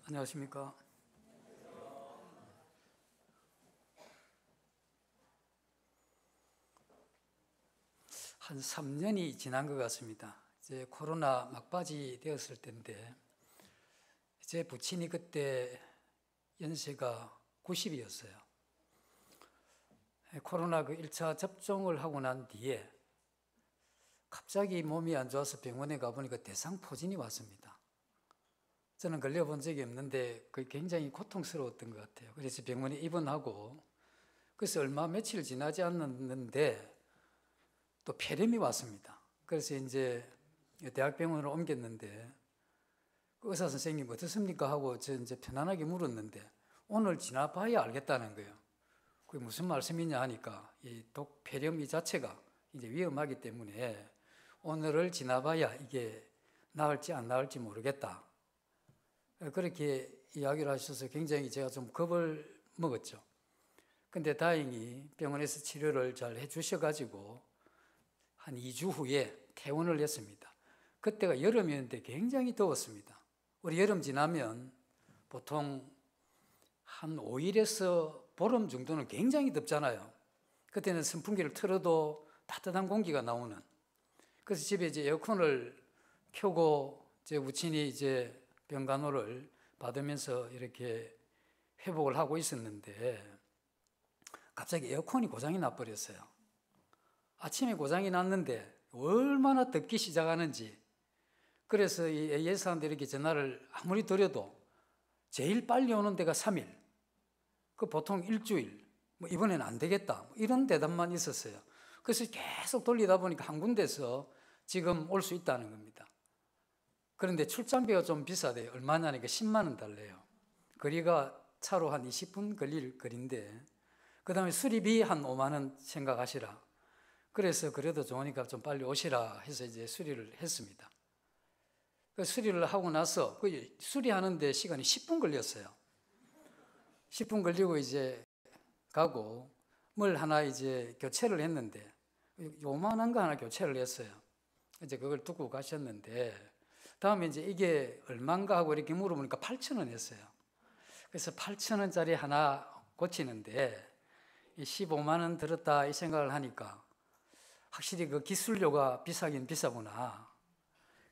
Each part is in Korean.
안녕하십니까. 한 3년이 지난 것 같습니다. 이제 코로나 막바지 되었을 때인데 제 부친이 그때 연세가 90이었어요. 코로나 그 1차 접종을 하고 난 뒤에 갑자기 몸이 안 좋아서 병원에 가보니까 대상포진이 왔습니다. 저는 걸려본 적이 없는데 그게 굉장히 고통스러웠던 것 같아요. 그래서 병원에 입원하고 그래서 며칠 지나지 않았는데 또 폐렴이 왔습니다. 그래서 이제 대학병원으로 옮겼는데 그 의사 선생님 어떻습니까 하고 저 이제 편안하게 물었는데 오늘 지나봐야 알겠다는 거예요. 그게 무슨 말씀이냐 하니까 이 폐렴 이 자체가 이제 위험하기 때문에 오늘을 지나봐야 이게 나을지 안 나을지 모르겠다. 그렇게 이야기를 하셔서 굉장히 제가 좀 겁을 먹었죠. 근데 다행히 병원에서 치료를 잘 해주셔가지고 한 2주 후에 퇴원을 했습니다. 그때가 여름이었는데 굉장히 더웠습니다. 우리 여름 지나면 보통 한 5일에서 보름 정도는 굉장히 덥잖아요. 그때는 선풍기를 틀어도 따뜻한 공기가 나오는. 그래서 집에 이제 에어컨을 켜고 제 부친이 이제 병간호를 받으면서 이렇게 회복을 하고 있었는데 갑자기 에어컨이 고장이 나버렸어요. 아침에 고장이 났는데 얼마나 덥기 시작하는지. 그래서 이 AS한테 이렇게 전화를 아무리 드려도 제일 빨리 오는 데가 3일, 그 보통 일주일, 뭐 이번에는 안 되겠다, 이런 대답만 있었어요. 그래서 계속 돌리다 보니까 한 군데서 지금 올 수 있다는 겁니다. 그런데 출장비가 좀 비싸대요. 얼마냐니까 10만 원 달래요. 거리가 차로 한 20분 걸릴 거리인데 그 다음에 수리비 한 5만 원 생각하시라. 그래서 그래도 좋으니까 좀 빨리 오시라 해서 이제 수리를 했습니다. 그 수리를 하고 나서 그 수리하는데 시간이 10분 걸렸어요. 10분 걸리고 이제 가고 뭘 하나 이제 교체를 했는데 요만한 거 하나 교체를 했어요. 이제 그걸 두고 가셨는데 다음에 이제 이게 얼마인가 하고 이렇게 물어보니까 8,000원 했어요. 그래서 8,000원짜리 하나 고치는데 15만 원 들었다 이 생각을 하니까 확실히 그 기술료가 비싸긴 비싸구나.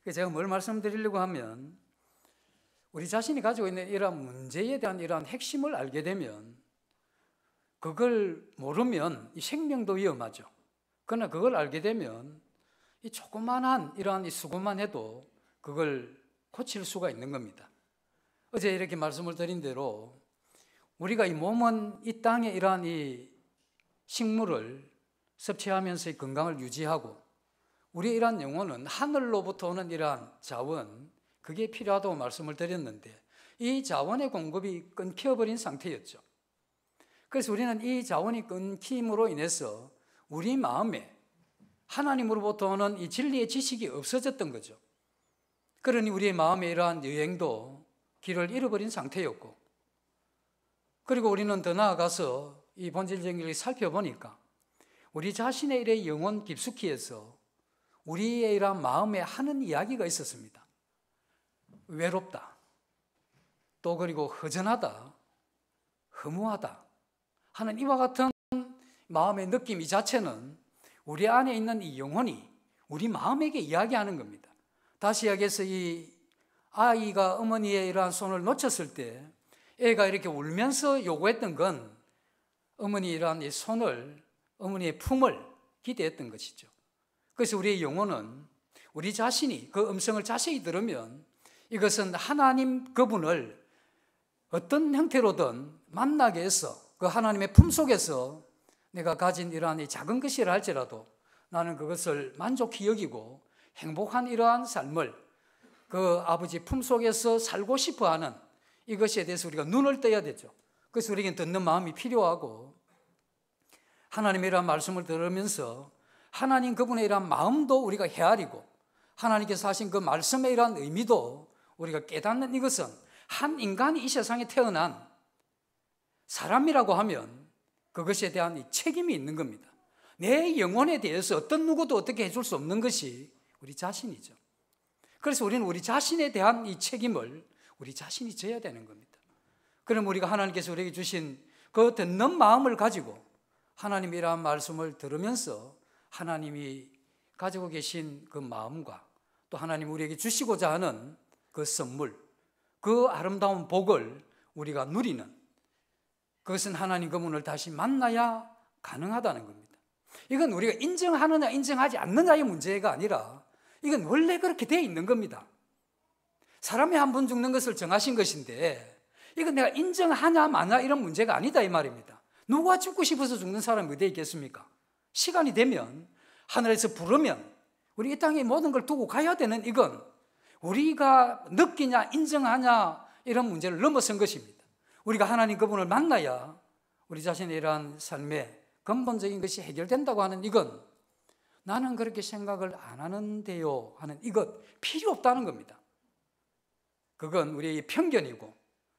그래서 제가 뭘 말씀드리려고 하면 우리 자신이 가지고 있는 이러한 문제에 대한 이러한 핵심을 알게 되면 그걸 모르면 이 생명도 위험하죠. 그러나 그걸 알게 되면 이 조그만한 이러한 이 수고만 해도 그걸 고칠 수가 있는 겁니다. 어제 이렇게 말씀을 드린 대로 우리가 이 몸은 이 땅에 이러한 이 식물을 섭취하면서 이 건강을 유지하고 우리의 이러한 영혼은 하늘로부터 오는 이러한 자원, 그게 필요하다고 말씀을 드렸는데 이 자원의 공급이 끊겨버린 상태였죠. 그래서 우리는 이 자원이 끊김으로 인해서 우리 마음에 하나님으로부터 오는 이 진리의 지식이 없어졌던 거죠. 그러니 우리의 마음의 이러한 여행도 길을 잃어버린 상태였고, 그리고 우리는 더 나아가서 이 본질적인 걸 살펴보니까 우리 자신의 일의 영혼 깊숙이에서 우리의 이러한 마음에 하는 이야기가 있었습니다. 외롭다, 또 그리고 허전하다, 허무하다 하는 이와 같은 마음의 느낌 이 자체는 우리 안에 있는 이 영혼이 우리 마음에게 이야기하는 겁니다. 다시 이야기해서 이 아이가 어머니의 이러한 손을 놓쳤을 때 애가 이렇게 울면서 요구했던 건 어머니의 이러한 이 손을, 어머니의 품을 기대했던 것이죠. 그래서 우리의 영혼은 우리 자신이 그 음성을 자세히 들으면 이것은 하나님 그분을 어떤 형태로든 만나게 해서 그 하나님의 품 속에서 내가 가진 이러한 이 작은 것이라 할지라도 나는 그것을 만족히 여기고 행복한 이러한 삶을 그 아버지 품 속에서 살고 싶어 하는 이것에 대해서 우리가 눈을 떼야 되죠. 그래서 우리에겐 듣는 마음이 필요하고 하나님의 이러한 말씀을 들으면서 하나님 그분의 이러한 마음도 우리가 헤아리고 하나님께서 하신 그 말씀의 이러한 의미도 우리가 깨닫는 이것은 한 인간이 이 세상에 태어난 사람이라고 하면 그것에 대한 이 책임이 있는 겁니다. 내 영혼에 대해서 어떤 누구도 어떻게 해줄 수 없는 것이 우리 자신이죠. 그래서 우리는 우리 자신에 대한 이 책임을 우리 자신이 져야 되는 겁니다. 그럼 우리가 하나님께서 우리에게 주신 그 듣는 마음을 가지고 하나님이라는 말씀을 들으면서 하나님이 가지고 계신 그 마음과 또 하나님 우리에게 주시고자 하는 그 선물, 그 아름다운 복을 우리가 누리는, 그것은 하나님 그분을 다시 만나야 가능하다는 겁니다. 이건 우리가 인정하느냐 인정하지 않느냐의 문제가 아니라 이건 원래 그렇게 되어 있는 겁니다. 사람이 한 번 죽는 것을 정하신 것인데 이건 내가 인정하냐 마냐 이런 문제가 아니다 이 말입니다. 누가 죽고 싶어서 죽는 사람이 어디에 있겠습니까? 시간이 되면 하늘에서 부르면 우리 이 땅에 모든 걸 두고 가야 되는, 이건 우리가 느끼냐 인정하냐 이런 문제를 넘어선 것입니다. 우리가 하나님 그분을 만나야 우리 자신의 이러한 삶의 근본적인 것이 해결된다고 하는 이건, 나는 그렇게 생각을 안 하는데요 하는 이것 필요 없다는 겁니다. 그건 우리의 편견이고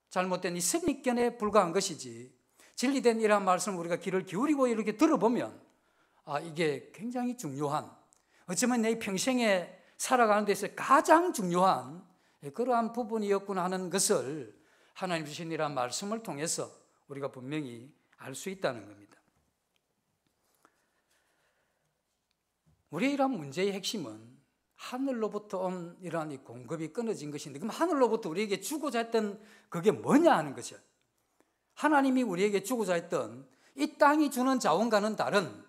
잘못된 이 선입견에 불과한 것이지, 진리된 이러한 말씀을 우리가 귀를 기울이고 이렇게 들어보면 이게 굉장히 중요한, 어쩌면 내 평생에 살아가는 데서 가장 중요한 그러한 부분이었구나 하는 것을 하나님 주신 이러한 말씀을 통해서 우리가 분명히 알 수 있다는 겁니다. 우리의 이러한 문제의 핵심은 하늘로부터 온 이러한 이 공급이 끊어진 것인데, 그럼 하늘로부터 우리에게 주고자 했던 그게 뭐냐 하는 것이요. 하나님이 우리에게 주고자 했던 이 땅이 주는 자원과는 다른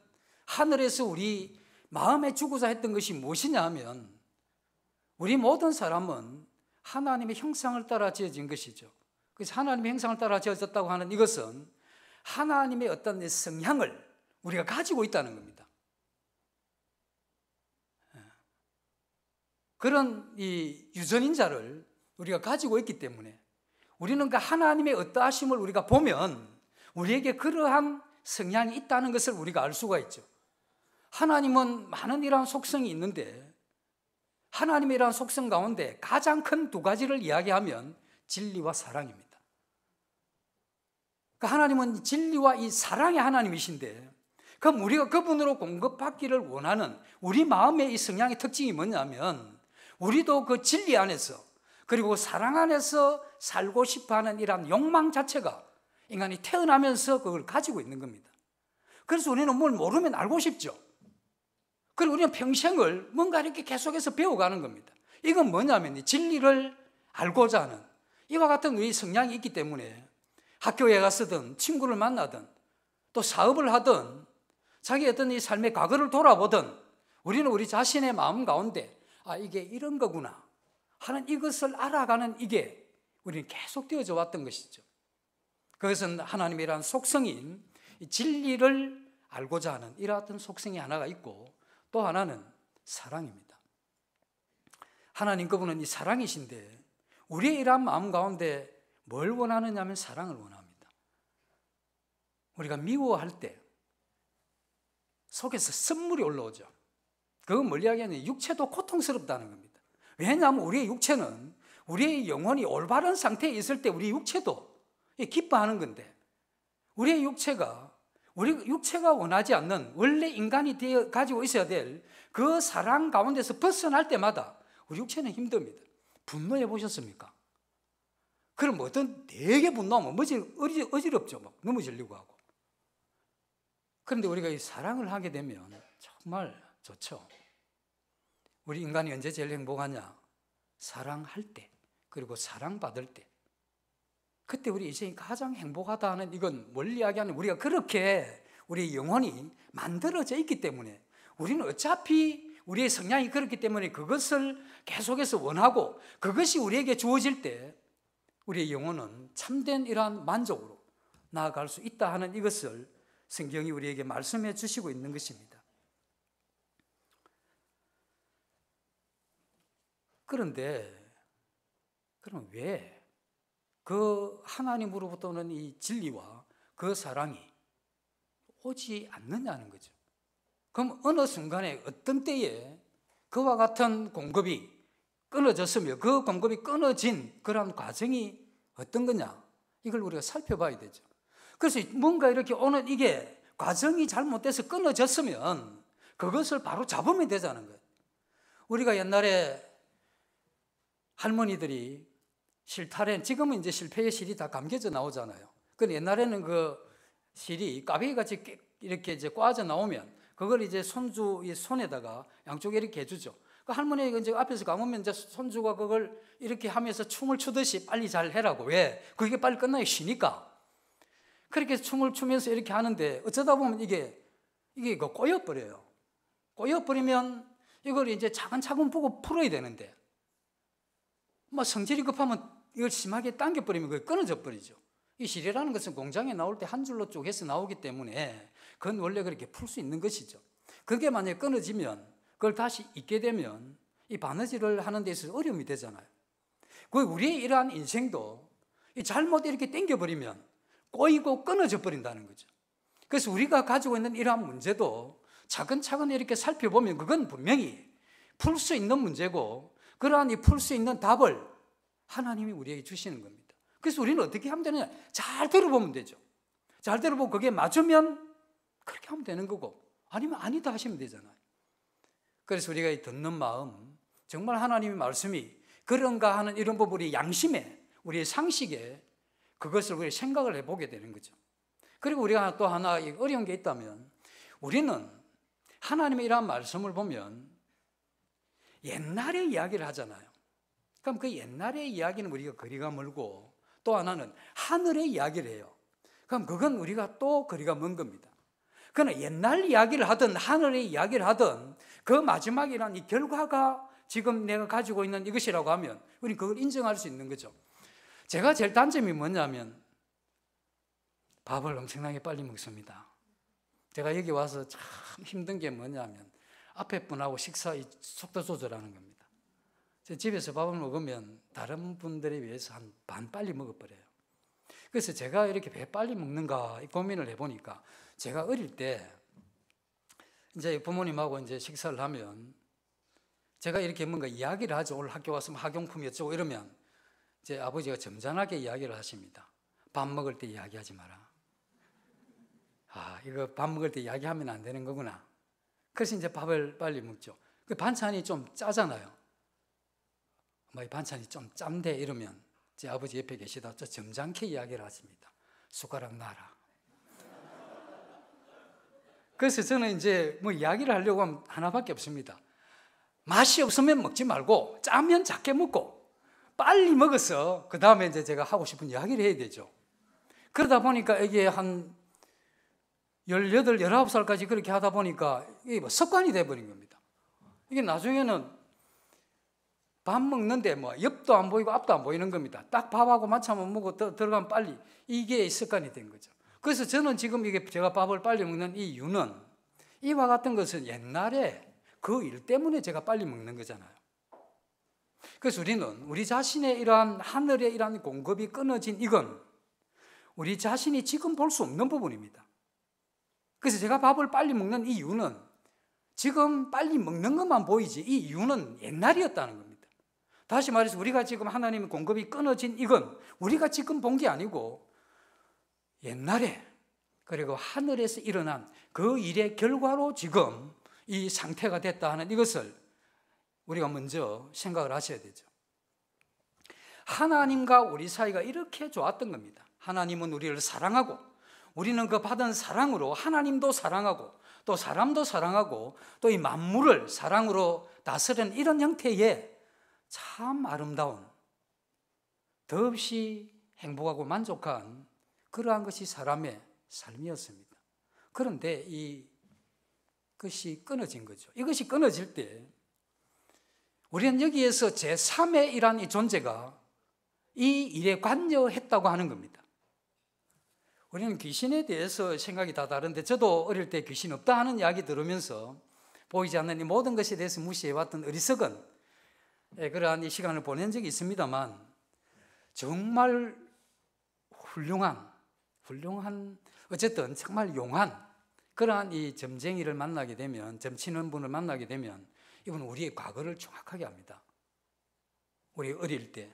하늘에서 우리 마음에 주고자 했던 것이 무엇이냐 하면, 우리 모든 사람은 하나님의 형상을 따라 지어진 것이죠. 그래서 하나님의 형상을 따라 지어졌다고 하는 이것은 하나님의 어떤 성향을 우리가 가지고 있다는 겁니다. 그런 이 유전인자를 우리가 가지고 있기 때문에 우리는 그 하나님의 어떠하심을 우리가 보면 우리에게 그러한 성향이 있다는 것을 우리가 알 수가 있죠. 하나님은 많은 이러한 속성이 있는데 하나님의 이러한 속성 가운데 가장 큰 두 가지를 이야기하면 진리와 사랑입니다. 그러니까 하나님은 진리와 이 사랑의 하나님이신데, 그럼 우리가 그분으로 공급받기를 원하는 우리 마음의 이 성향의 특징이 뭐냐면, 우리도 그 진리 안에서 그리고 사랑 안에서 살고 싶어하는 이러한 욕망 자체가 인간이 태어나면서 그걸 가지고 있는 겁니다. 그래서 우리는 뭘 모르면 알고 싶죠. 그리고 우리는 평생을 뭔가 이렇게 계속해서 배워가는 겁니다. 이건 뭐냐면 진리를 알고자 하는 이와 같은 우리 성향이 있기 때문에 학교에 갔든 친구를 만나든 또 사업을 하든 자기 어떤 이 삶의 과거를 돌아보든 우리는 우리 자신의 마음 가운데 이게 이런 거구나 하는 이것을 알아가는, 이게 우리는 계속 되어져 왔던 것이죠. 그것은 하나님이란 속성인 진리를 알고자 하는 이러한 속성이 하나가 있고, 또 하나는 사랑입니다. 하나님 그분은 이 사랑이신데 우리의 이러한 마음 가운데 뭘 원하느냐 하면 사랑을 원합니다. 우리가 미워할 때 속에서 선물이 올라오죠. 그건 뭘 이야기하냐면 육체도 고통스럽다는 겁니다. 왜냐하면 우리의 육체는 우리의 영혼이 올바른 상태에 있을 때 우리 육체도 기뻐하는 건데, 우리의 육체가 우리 육체가 원하지 않는 원래 인간이 되어 가지고 있어야 될 그 사랑 가운데서 벗어날 때마다 우리 육체는 힘듭니다. 분노해 보셨습니까? 그럼 어떤 되게 분노하면 어지럽죠. 막 넘어지려고 하고. 그런데 우리가 이 사랑을 하게 되면 정말 좋죠. 우리 인간이 언제 제일 행복하냐? 사랑할 때, 그리고 사랑받을 때. 그때 우리 인생이 가장 행복하다는, 이건 뭘 이야기하는, 우리가 그렇게 우리 영혼이 만들어져 있기 때문에 우리는 어차피 우리의 성향이 그렇기 때문에 그것을 계속해서 원하고 그것이 우리에게 주어질 때 우리의 영혼은 참된 이러한 만족으로 나아갈 수 있다 하는 이것을 성경이 우리에게 말씀해 주시고 있는 것입니다. 그런데 그럼 왜 그 하나님으로부터 오는 이 진리와 그 사랑이 오지 않느냐는 거죠. 그럼 어느 순간에 어떤 때에 그와 같은 공급이 끊어졌으며 그 공급이 끊어진 그런 과정이 어떤 거냐, 이걸 우리가 살펴봐야 되죠. 그래서 뭔가 이렇게 오는 이게 과정이 잘못돼서 끊어졌으면 그것을 바로 잡으면 되자는 거예요. 우리가 옛날에 할머니들이 실타래, 지금은 이제 실패의 실이 다 감겨져 나오잖아요. 근데 옛날에는 그 실이 까베기 같이 이렇게 이제 꽈져 나오면 그걸 이제 손주의 손에다가 양쪽에 이렇게 해주죠. 그 할머니가 이제 앞에서 감으면 이제 손주가 그걸 이렇게 하면서 춤을 추듯이 빨리 잘 해라고. 왜? 그게 빨리 끝나기 쉬니까. 그렇게 춤을 추면서 이렇게 하는데 어쩌다 보면 이게 꼬여버려요. 꼬여버리면 이걸 이제 차근차근 보고 풀어야 되는데 뭐 성질이 급하면 이걸 심하게 당겨버리면 그게 끊어져 버리죠. 이 실이라는 것은 공장에 나올 때 한 줄로 쪼개서 나오기 때문에 그건 원래 그렇게 풀 수 있는 것이죠. 그게 만약에 끊어지면 그걸 다시 잇게 되면 이 바느질을 하는 데 있어서 어려움이 되잖아요. 그 우리의 이러한 인생도 잘못 이렇게 당겨버리면 꼬이고 끊어져 버린다는 거죠. 그래서 우리가 가지고 있는 이러한 문제도 차근차근 이렇게 살펴보면 그건 분명히 풀 수 있는 문제고 그러한 이 풀 수 있는 답을 하나님이 우리에게 주시는 겁니다. 그래서 우리는 어떻게 하면 되느냐? 잘 들어보면 되죠. 잘 들어보고 그게 맞으면 그렇게 하면 되는 거고 아니면 아니다 하시면 되잖아요. 그래서 우리가 이 듣는 마음, 정말 하나님의 말씀이 그런가 하는 이런 부분이 양심에, 우리의 상식에 그것을 우리 생각을 해보게 되는 거죠. 그리고 우리가 또 하나 어려운 게 있다면 우리는 하나님의 이러한 말씀을 보면 옛날의 이야기를 하잖아요. 그럼 그 옛날의 이야기는 우리가 거리가 멀고 또 하나는 하늘의 이야기를 해요. 그럼 그건 우리가 또 거리가 먼 겁니다. 그러나 옛날 이야기를 하든 하늘의 이야기를 하든 그 마지막이란 이 결과가 지금 내가 가지고 있는 이것이라고 하면 우리는 그걸 인정할 수 있는 거죠. 제가 제일 단점이 뭐냐면 밥을 엄청나게 빨리 먹습니다. 제가 여기 와서 참 힘든 게 뭐냐면 앞에 분하고 식사 속도 조절하는 겁니다. 제 집에서 밥을 먹으면 다른 분들에 비해서 한 반 빨리 먹어버려요. 그래서 제가 이렇게 배 빨리 먹는가 고민을 해보니까 제가 어릴 때 이제 부모님하고 이제 식사를 하면 제가 이렇게 뭔가 이야기를 하죠. 오늘 학교 왔으면 학용품 여쭤고 이러면 제 아버지가 점잖하게 이야기를 하십니다. 밥 먹을 때 이야기하지 마라. 아, 이거 밥 먹을 때 이야기하면 안 되는 거구나. 그래서 이제 밥을 빨리 먹죠. 그 반찬이 좀 짜잖아요. 뭐 이 반찬이 좀 짠데 이러면 제 아버지 옆에 계시다 저 점잖게 이야기를 하십니다. 숟가락 놔라. 그래서 저는 이제 뭐 이야기를 하려고 하면 하나밖에 없습니다. 맛이 없으면 먹지 말고 짜면 작게 먹고 빨리 먹어서 그 다음에 이제 제가 하고 싶은 이야기를 해야 되죠. 그러다 보니까 이게 한 18, 19살까지 그렇게 하다 보니까 이게 뭐 습관이 돼버린 겁니다. 이게 나중에는 밥 먹는데 뭐 옆도 안 보이고 앞도 안 보이는 겁니다. 딱 밥하고 마차만 먹고 들어가면 빨리 이게 습관이 된 거죠. 그래서 저는 지금 이게 제가 밥을 빨리 먹는 이유는 이와 같은 것은 옛날에 그 일 때문에 제가 빨리 먹는 거잖아요. 그래서 우리는 우리 자신의 이러한 하늘의 이러한 공급이 끊어진 이건 우리 자신이 지금 볼 수 없는 부분입니다. 그래서 제가 밥을 빨리 먹는 이유는 지금 빨리 먹는 것만 보이지 이 이유는 옛날이었다는 겁니다. 다시 말해서 우리가 지금 하나님의 공급이 끊어진 이건 우리가 지금 본 게 아니고 옛날에 그리고 하늘에서 일어난 그 일의 결과로 지금 이 상태가 됐다 하는 이것을 우리가 먼저 생각을 하셔야 되죠. 하나님과 우리 사이가 이렇게 좋았던 겁니다. 하나님은 우리를 사랑하고 우리는 그 받은 사랑으로 하나님도 사랑하고 또 사람도 사랑하고 또 이 만물을 사랑으로 다스리는 이런 형태의 참 아름다운 더없이 행복하고 만족한 그러한 것이 사람의 삶이었습니다. 그런데 이것이 끊어진 거죠. 이것이 끊어질 때 우리는 여기에서 제3의 이란 이 존재가 이 일에 관여했다고 하는 겁니다. 우리는 귀신에 대해서 생각이 다 다른데 저도 어릴 때 귀신 없다 하는 이야기 들으면서 보이지 않는 이 모든 것에 대해서 무시해왔던 어리석은 그러한 이 시간을 보낸 적이 있습니다만 정말 훌륭한 어쨌든 정말 용한 그러한 이 점쟁이를 만나게 되면 점치는 분을 만나게 되면 이분은 우리의 과거를 정확하게 압니다. 우리 어릴 때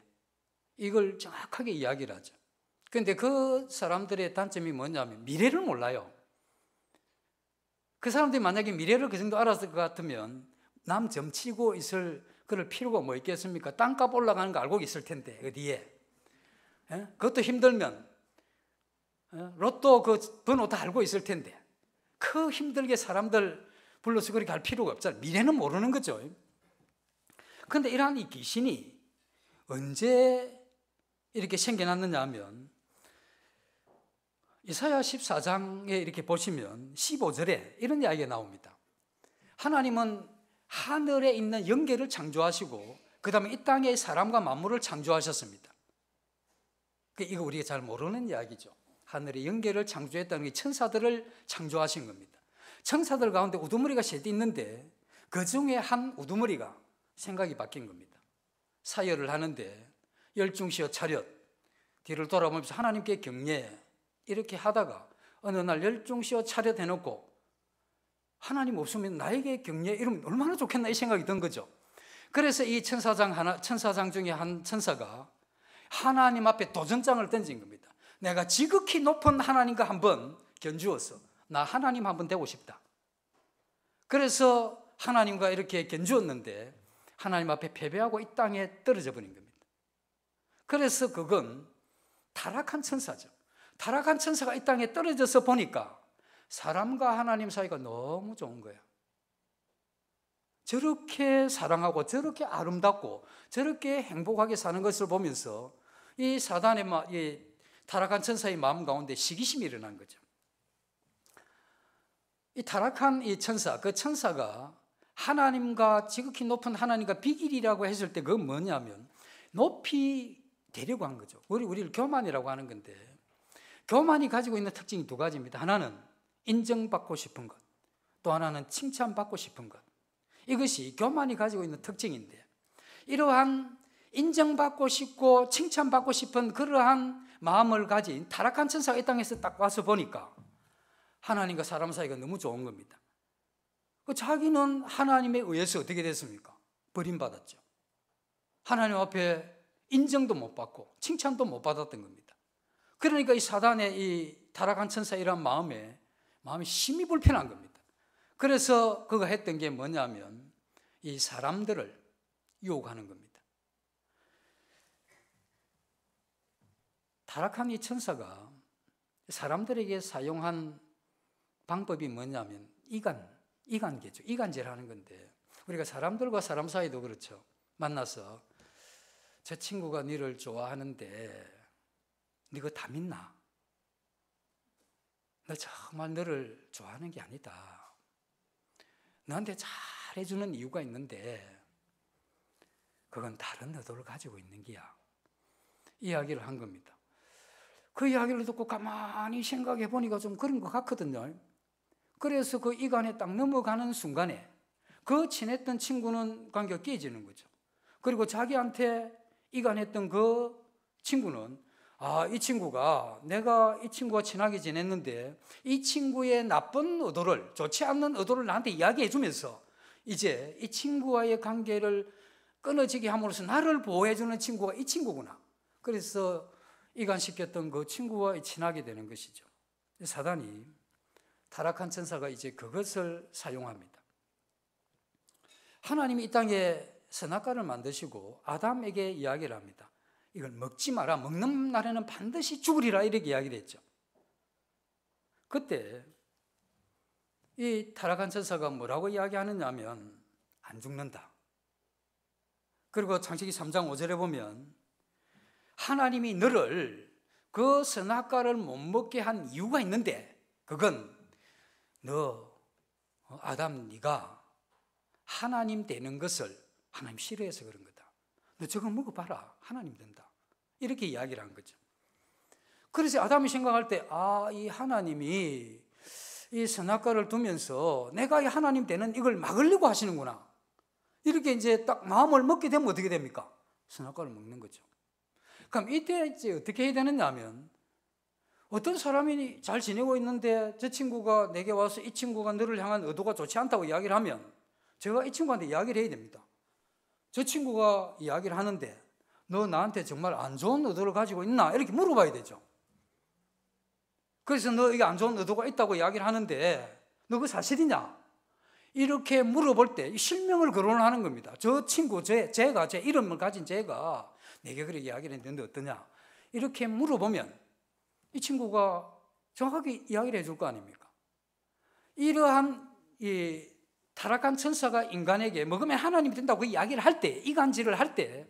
이걸 정확하게 이야기를 하죠. 그런데 그 사람들의 단점이 뭐냐면 미래를 몰라요. 그 사람들이 만약에 미래를 그 정도 알았을 것 같으면 남 점치고 있을 그럴 필요가 뭐 있겠습니까? 땅값 올라가는 거 알고 있을 텐데 어디에. 그것도 힘들면 로또 그 번호 다 알고 있을 텐데 그 힘들게 사람들 불러서 그렇게 갈 필요가 없잖아요. 미래는 모르는 거죠. 그런데 이러한 이 귀신이 언제 이렇게 생겨났느냐 하면 이사야 14장에 이렇게 보시면 15절에 이런 이야기가 나옵니다. 하나님은 하늘에 있는 영계를 창조하시고 그 다음에 이 땅에 사람과 만물을 창조하셨습니다. 이거 우리가 잘 모르는 이야기죠. 하늘의 영계를 창조했다는 게 천사들을 창조하신 겁니다. 천사들 가운데 우두머리가 셋이 있는데 그 중에 한 우두머리가 생각이 바뀐 겁니다. 사열을 하는데 열중시어 차렷, 뒤를 돌아보면서 하나님께 경례 이렇게 하다가 어느 날 열중시어 차렷 해놓고 하나님 없으면 나에게 경례 이러면 얼마나 좋겠나 이 생각이 든 거죠. 그래서 이 천사장 중에 한 천사가 하나님 앞에 도전장을 던진 겁니다. 내가 지극히 높은 하나님과 한번 견주어서 나 하나님 한번 되고 싶다. 그래서 하나님과 이렇게 견주었는데 하나님 앞에 패배하고 이 땅에 떨어져 버린 겁니다. 그래서 그건 타락한 천사죠. 타락한 천사가 이 땅에 떨어져서 보니까 사람과 하나님 사이가 너무 좋은 거야. 저렇게 사랑하고 저렇게 아름답고 저렇게 행복하게 사는 것을 보면서 이 사단의 이 타락한 천사의 마음 가운데 시기심이 일어난 거죠. 이 타락한 이 천사, 그 천사가 하나님과 지극히 높은 하나님과 비길이라고 했을 때 그건 뭐냐면 높이 되려고 한 거죠. 우리를 교만이라고 하는 건데 교만이 가지고 있는 특징이 두 가지입니다. 하나는 인정받고 싶은 것, 또 하나는 칭찬받고 싶은 것. 이것이 교만이 가지고 있는 특징인데 이러한 인정받고 싶고 칭찬받고 싶은 그러한 마음을 가진 타락한 천사가 이 땅에서 딱 와서 보니까 하나님과 사람 사이가 너무 좋은 겁니다. 자기는 하나님에 의해서 어떻게 됐습니까? 버림받았죠. 하나님 앞에 인정도 못 받고 칭찬도 못 받았던 겁니다. 그러니까 이 사단의 이 타락한 천사의 이런 마음이 심히 불편한 겁니다. 그래서 그가 했던 게 뭐냐면 이 사람들을 유혹하는 겁니다. 타락한 이 천사가 사람들에게 사용한 방법이 뭐냐면 이간계죠. 이간질 하는 건데 우리가 사람들과 사람 사이도 그렇죠. 만나서 저 친구가 너를 좋아하는데 너 그거 다 믿나? 나 정말 너를 좋아하는 게 아니다. 너한테 잘해주는 이유가 있는데 그건 다른 의도를 가지고 있는 게야. 이야기를 한 겁니다. 그 이야기를 듣고 가만히 생각해 보니까 좀 그런 것 같거든요. 그래서 그 이간에 딱 넘어가는 순간에 그 친했던 친구는 관계가 깨지는 거죠. 그리고 자기한테 이간했던 그 친구는 이 친구가 내가 이 친구와 친하게 지냈는데 이 친구의 나쁜 의도를, 좋지 않는 의도를 나한테 이야기해 주면서 이제 이 친구와의 관계를 끊어지게 함으로써 나를 보호해 주는 친구가 이 친구구나. 그래서 이간시켰던 그 친구와 친하게 되는 것이죠. 사단이 타락한 천사가 이제 그것을 사용합니다. 하나님이 이 땅에 선악과를 만드시고 아담에게 이야기를 합니다. 이걸 먹지 마라. 먹는 날에는 반드시 죽으리라. 이렇게 이야기를 했죠. 그때 이 타락한 천사가 뭐라고 이야기하느냐 하면 안 죽는다. 그리고 창세기 3장 5절에 보면 하나님이 너를 그 선악과를 못 먹게 한 이유가 있는데 그건 너 아담 네가 하나님 되는 것을 하나님 싫어해서 그런 거다. 너 저거 먹어봐라. 하나님 된다. 이렇게 이야기를 한 거죠. 그래서 아담이 생각할 때 이 하나님이 이 선악과를 두면서 내가 이 하나님 되는 이걸 막으려고 하시는구나. 이렇게 이제 딱 마음을 먹게 되면 어떻게 됩니까? 선악과를 먹는 거죠. 그럼 이때 이제 어떻게 해야 되느냐 하면 어떤 사람이 잘 지내고 있는데 저 친구가 내게 와서 이 친구가 너를 향한 의도가 좋지 않다고 이야기를 하면 제가 이 친구한테 이야기를 해야 됩니다. 저 친구가 이야기를 하는데 너 나한테 정말 안 좋은 의도를 가지고 있나? 이렇게 물어봐야 되죠. 그래서 너 이게 안 좋은 의도가 있다고 이야기를 하는데 너 그거 사실이냐? 이렇게 물어볼 때 실명을 거론을 하는 겁니다. 저 친구, 제가 제 이름을 가진 제가 내게 그렇게 이야기를 했는데 어떠냐? 이렇게 물어보면 이 친구가 정확하게 이야기를 해줄 거 아닙니까? 이러한 이 타락한 천사가 인간에게 먹으면 하나님이 된다고 이야기를 할 때, 이간질을 할 때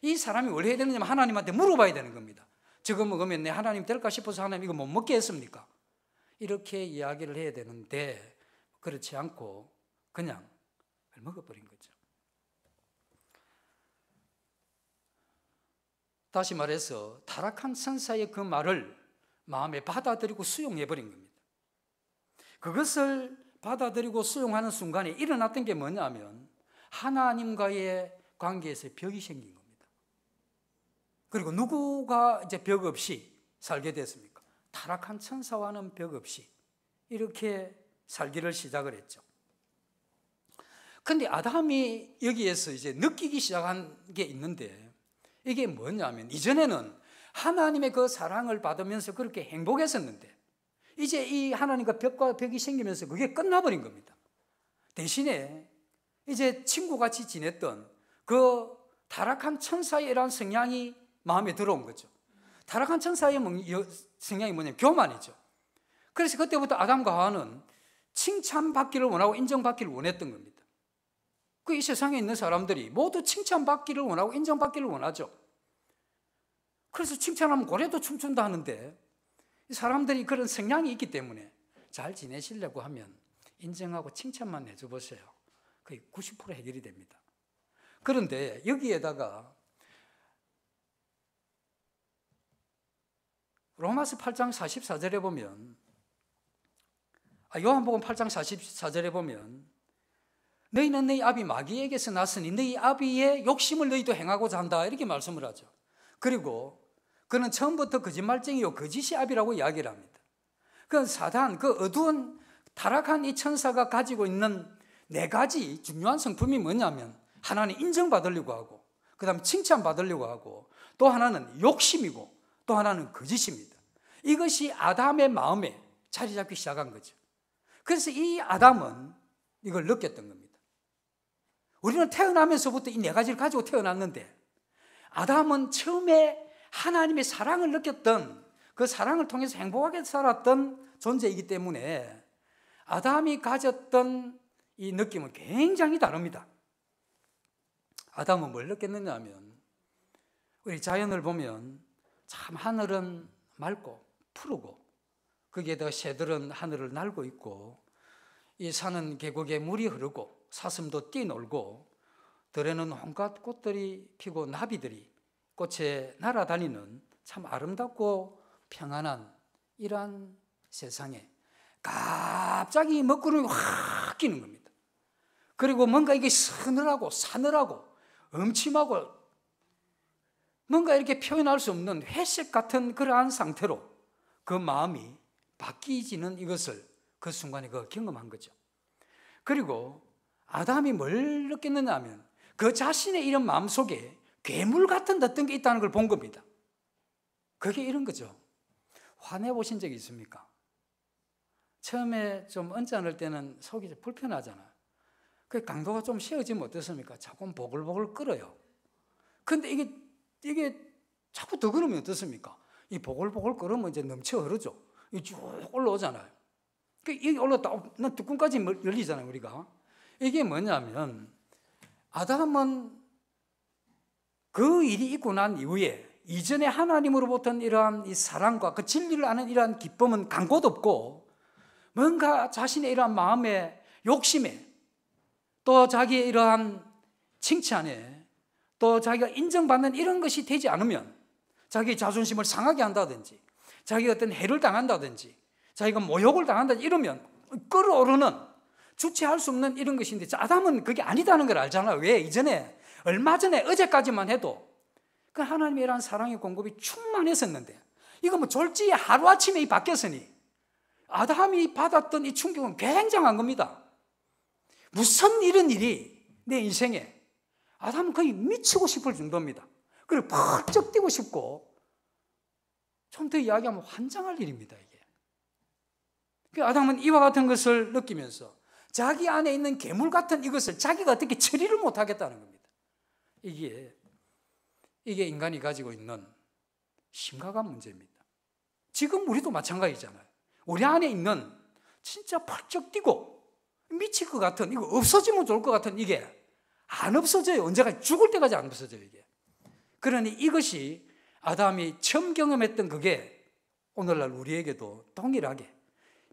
이 사람이 뭘 해야 되느냐면 하나님한테 물어봐야 되는 겁니다. 저거 먹으면 내 하나님 될까 싶어서 하나님 이거 못 먹게 했습니까? 이렇게 이야기를 해야 되는데 그렇지 않고 그냥 먹어버린 거죠. 다시 말해서 타락한 천사의 그 말을 마음에 받아들이고 수용해버린 겁니다. 그것을 받아들이고 수용하는 순간에 일어났던 게 뭐냐면 하나님과의 관계에서 벽이 생긴 겁니다. 그리고 누구가 이제 벽 없이 살게 됐습니까? 타락한 천사와는 벽 없이 이렇게 살기를 시작을 했죠. 근데 아담이 여기에서 이제 느끼기 시작한 게 있는데 이게 뭐냐면 이전에는 하나님의 그 사랑을 받으면서 그렇게 행복했었는데 이제 이 하나님과 벽과 벽이 생기면서 그게 끝나버린 겁니다. 대신에 이제 친구같이 지냈던 그 타락한 천사의 이러한 성향이 마음에 들어온 거죠. 타락한 천사의 성향이 뭐냐면 교만이죠. 그래서 그때부터 아담과 하와는 칭찬받기를 원하고 인정받기를 원했던 겁니다. 그 이 세상에 있는 사람들이 모두 칭찬받기를 원하고 인정받기를 원하죠. 그래서 칭찬하면 고래도 춤춘다 하는데 사람들이 그런 성향이 있기 때문에 잘 지내시려고 하면 인정하고 칭찬만 해줘 보세요. 거의 90% 해결이 됩니다. 그런데 여기에다가 로마서 8장 44절에 보면 요한복음 8장 44절에 보면 너희는 너희 아비 마귀에게서 났으니 너희 아비의 욕심을 너희도 행하고자 한다 이렇게 말씀을 하죠. 그리고 그는 처음부터 거짓말쟁이요 거짓의 아비라고 이야기를 합니다. 그 사단, 그 어두운 타락한 이 천사가 가지고 있는 네 가지 중요한 성품이 뭐냐면 하나는 인정받으려고 하고 그 다음에 칭찬받으려고 하고 또 하나는 욕심이고 또 하나는 거짓입니다. 이것이 아담의 마음에 자리 잡기 시작한 거죠. 그래서 이 아담은 이걸 느꼈던 겁니다. 우리는 태어나면서부터 이 네 가지를 가지고 태어났는데 아담은 처음에 하나님의 사랑을 느꼈던 그 사랑을 통해서 행복하게 살았던 존재이기 때문에 아담이 가졌던 이 느낌은 굉장히 다릅니다. 아담은 뭘 느꼈느냐 하면 우리 자연을 보면 참 하늘은 맑고 푸르고 거기에다가 새들은 하늘을 날고 있고 이 산은 계곡에 물이 흐르고 사슴도 뛰놀고 들에는 온갖 꽃들이 피고 나비들이 꽃에 날아다니는 참 아름답고 평안한 이러한 세상에 갑자기 먹구름이 확 끼는 겁니다. 그리고 뭔가 이게 서늘하고 사늘하고 음침하고 뭔가 이렇게 표현할 수 없는 회색 같은 그러한 상태로 그 마음이 바뀌지는 이것을 그 순간에 경험한 거죠. 그리고 아담이 뭘 느꼈느냐 하면 그 자신의 이런 마음속에 괴물 같은 어떤 게 있다는 걸 본 겁니다. 그게 이런 거죠. 화내보신 적이 있습니까? 처음에 좀 언짢을 때는 속이 불편하잖아요. 그 강도가 좀 세어지면 어떻습니까? 자꾸 보글보글 끓어요. 근데 이게 자꾸 더 그러면 어떻습니까? 이 보글보글 끓으면 이제 넘쳐 흐르죠. 쭉 올라오잖아요. 이게 올라왔다, 뚜껑까지 열리잖아요, 우리가. 이게 뭐냐면, 아담은 그 일이 있고 난 이후에 이전에 하나님으로부터는 이러한 이 사랑과 그 진리를 아는 이러한 기쁨은 간곳 없고 뭔가 자신의 이러한 마음의 욕심에 또 자기의 이러한 칭찬에 또 자기가 인정받는 이런 것이 되지 않으면 자기의 자존심을 상하게 한다든지 자기가 어떤 해를 당한다든지 자기가 모욕을 당한다든지 이러면 끌어오르는 주체할 수 없는 이런 것인데 아담은 그게 아니다는 걸 알잖아요. 왜? 얼마 전에 어제까지만 해도 그 하나님의 이러한 사랑의 공급이 충만했었는데 이거 뭐 졸지에 하루아침에 바뀌었으니 아담이 받았던 이 충격은 굉장한 겁니다. 무슨 이런 일이 내 인생에 아담은 거의 미치고 싶을 정도입니다. 그리고 펄쩍 뛰고 싶고 좀 더 이야기하면 환장할 일입니다. 이게. 그 아담은 이와 같은 것을 느끼면서 자기 안에 있는 괴물 같은 이것을 자기가 어떻게 처리를 못하겠다는 겁니다. 이게 인간이 가지고 있는 심각한 문제입니다. 지금 우리도 마찬가지잖아요. 우리 안에 있는 진짜 펄쩍 뛰고 미칠 것 같은, 이거 없어지면 좋을 것 같은, 이게 안 없어져요. 언제까지? 죽을 때까지 안 없어져요, 이게. 그러니 이것이 아담이 처음 경험했던 그게 오늘날 우리에게도 동일하게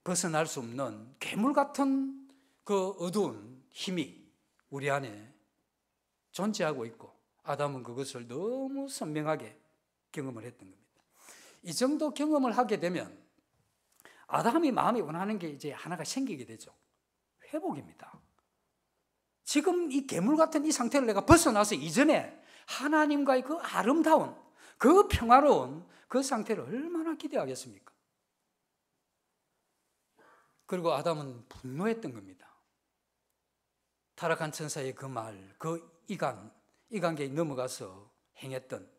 벗어날 수 없는 괴물 같은 그 어두운 힘이 우리 안에 존재하고 있고, 아담은 그것을 너무 선명하게 경험을 했던 겁니다. 이 정도 경험을 하게 되면 아담이 마음에 원하는 게 이제 하나가 생기게 되죠. 회복입니다. 지금 이 괴물 같은 이 상태를 내가 벗어나서 이전에 하나님과의 그 아름다운, 그 평화로운 그 상태를 얼마나 기대하겠습니까? 그리고 아담은 분노했던 겁니다. 타락한 천사의 그 말, 그 이간계에 넘어가서 행했던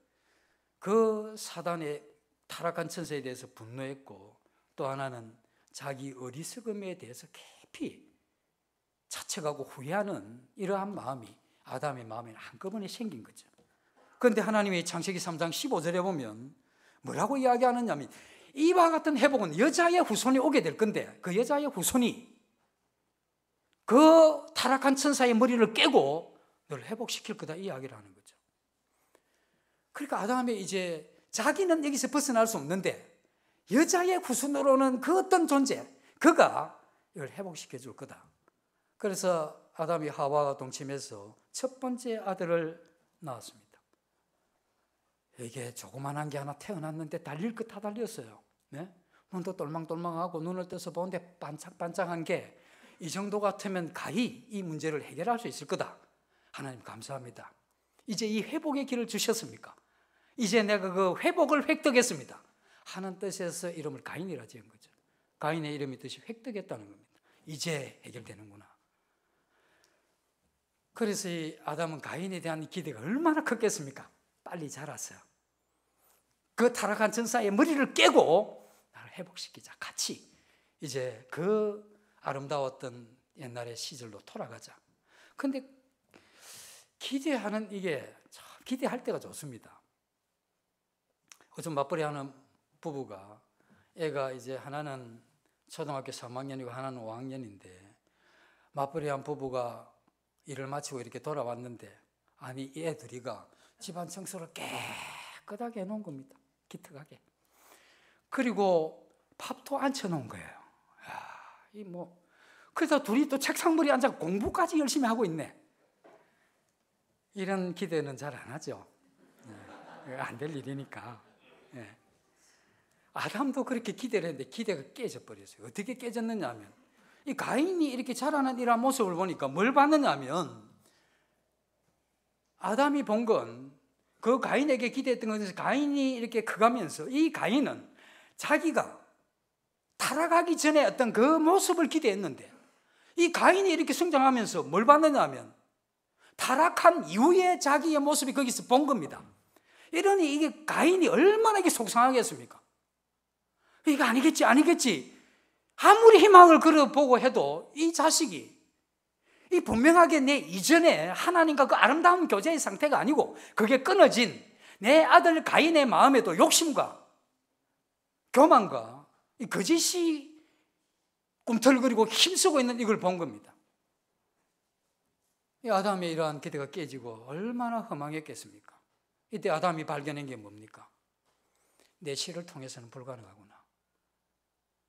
그 사단의 타락한 천사에 대해서 분노했고, 또 하나는 자기 어리석음에 대해서 깊이 자책하고 후회하는 이러한 마음이 아담의 마음에 한꺼번에 생긴 거죠. 그런데 하나님이 창세기 3장 15절에 보면 뭐라고 이야기하느냐면, 이와 같은 회복은 여자의 후손이 오게 될 건데, 그 여자의 후손이 그 타락한 천사의 머리를 깨고 너를 회복시킬 거다, 이 이야기를 하는 거죠. 그러니까 아담이 이제 자기는 여기서 벗어날 수 없는데 여자의 후손으로는 그 어떤 존재, 그가 이걸 회복시켜 줄 거다. 그래서 아담이 하와와 동침해서 첫 번째 아들을 낳았습니다. 이게 조그만한 게 하나 태어났는데 달릴 것 다 달렸어요. 네? 눈도 똘망똘망하고 눈을 떠서 보는데 반짝반짝한 게, 이 정도 같으면 가히 이 문제를 해결할 수 있을 거다. 하나님 감사합니다. 이제 이 회복의 길을 주셨습니까? 이제 내가 그 회복을 획득했습니다 하는 뜻에서 이름을 가인이라 지은 거죠. 가인의 이름이 뜻이 획득했다는 겁니다. 이제 해결되는구나. 그래서 이 아담은 가인에 대한 기대가 얼마나 컸겠습니까? 빨리 자랐어요. 그 타락한 천사의 머리를 깨고 나를 회복시키자. 같이 이제 그 아름다웠던 옛날의 시절로 돌아가자. 근데 기대하는 이게 참 기대할 때가 좋습니다. 요즘 맞벌이 하는 부부가, 애가 이제 하나는 초등학교 3학년이고 하나는 5학년인데 맞벌이 한 부부가 일을 마치고 이렇게 돌아왔는데, 아니 이 애들이가 집안 청소를 깨끗하게 해놓은 겁니다. 기특하게. 그리고 밥도 안 쳐놓은 거예요. 그래서 둘이 또 책상머리에 앉아 공부까지 열심히 하고 있네. 이런 기대는 잘 안 하죠. 안 될 일이니까. 아담도 그렇게 기대를 했는데 기대가 깨져 버렸어요. 어떻게 깨졌느냐 하면, 이 가인이 이렇게 자라는 이런 모습을 보니까 뭘 봤느냐 하면, 아담이 본 건 그 가인에게 기대했던 것은, 가인이 이렇게 커가면서 이 가인은 자기가 타락하기 전에 어떤 그 모습을 기대했는데, 이 가인이 이렇게 성장하면서 뭘 봤느냐 하면 타락한 이후에 자기의 모습이 거기서 본 겁니다. 이러니 이게 가인이 얼마나 이게 속상하겠습니까? 이거 아니겠지. 아무리 희망을 걸어보고 해도 이 자식이 이 분명하게 내 이전에 하나님과 그 아름다운 교제의 상태가 아니고, 그게 끊어진 내 아들 가인의 마음에도 욕심과 교만과 이 거짓이 꿈틀거리고 힘쓰고 있는 이걸 본 겁니다. 이 아담의 이러한 기대가 깨지고 얼마나 허망했겠습니까? 이때 아담이 발견한 게 뭡니까? 내 씨를 통해서는 불가능하구나.